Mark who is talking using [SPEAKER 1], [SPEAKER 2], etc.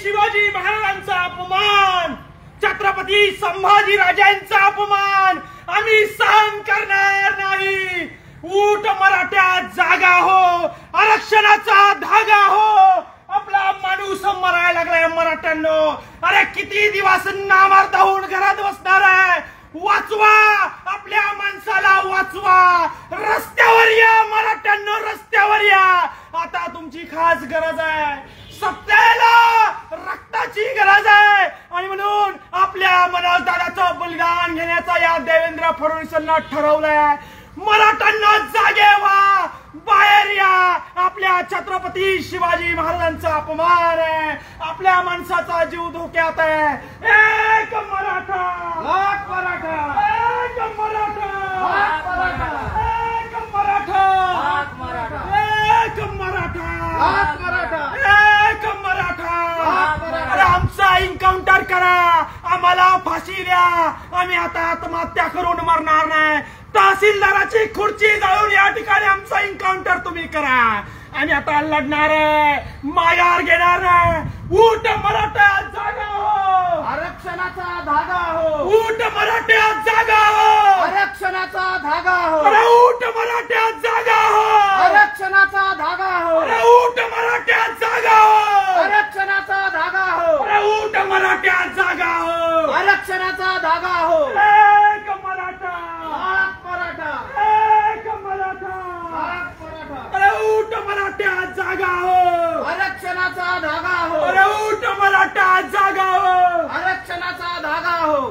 [SPEAKER 1] शिवाजी महाराजांचा अपमान, छत्रपती संभाजी राजांचा अपमान आम्ही सहन करणार नाही। ऊट मराठा जागा हो, आरक्षणाचा धागा हो। आपला माणूस मरायला लागलाय मराठ्यांनो। अरे किती दिवस नामार्थ होऊन घरात बसणार आहे? वाचवा, आपल्या माणसाला वाचवा। रस्त्यावर या मराठ्यांनो, रस्त्यावर या। आता तुमची खास गरज आहे, सत्तेला रक्ताची गरज आहे। आणि म्हणून आपल्या मनोज दादाचं बलिदान घेण्याचा या देवेंद्र फडणवीसांना ठरवलंय। मराठ्यांना जागे व्हा, बाहेर या। आपल्या छत्रपती शिवाजी महाराजांचा अपमान आहे, आपल्या माणसाचा जीव धोक्यात आहे। एक मराठा, एक मराठा, एक मराठा, एक मराठा, एक मराठा, एक मराठा, एक मराठा, एक मराठा, एक मराठा। अरे आमचा एन्काउंटर करा, आम्हाला फाशी द्या। आम्ही आता आत्महत्या करून मरणार नाही। तहसीलदाराची खुर्ची जाळून या ठिकाणी आमचा एन्काउंटर तुम्ही करा। आणि आता लढणार आहे, माघार घेणार आहे। ऊट मराठा जागा हो,
[SPEAKER 2] आरक्षणाचा धागा हो।
[SPEAKER 1] ऊट मराठा जागा हो,
[SPEAKER 2] आरक्षणाचा धागा हो।
[SPEAKER 1] अरे ऊट मराठा जागा हो,
[SPEAKER 2] आरक्षणाचा धागा हो।
[SPEAKER 1] अरे ऊट मराठा जागा हो,
[SPEAKER 2] आरक्षणाचा धागा हो।
[SPEAKER 1] अरे ऊट मराठा जागा हो,
[SPEAKER 2] आरक्षणाचा धागा हो।
[SPEAKER 1] एक मराठा,
[SPEAKER 2] एक मराठा,
[SPEAKER 1] एक मराठा,
[SPEAKER 2] एक मराठा,
[SPEAKER 1] अरे ऊट मराठा जागा हो,
[SPEAKER 2] आरक्षणाचा धागा हो।
[SPEAKER 1] अरे ऊट मराठा जागा हो,
[SPEAKER 2] आरक्षणाचा धागा हो।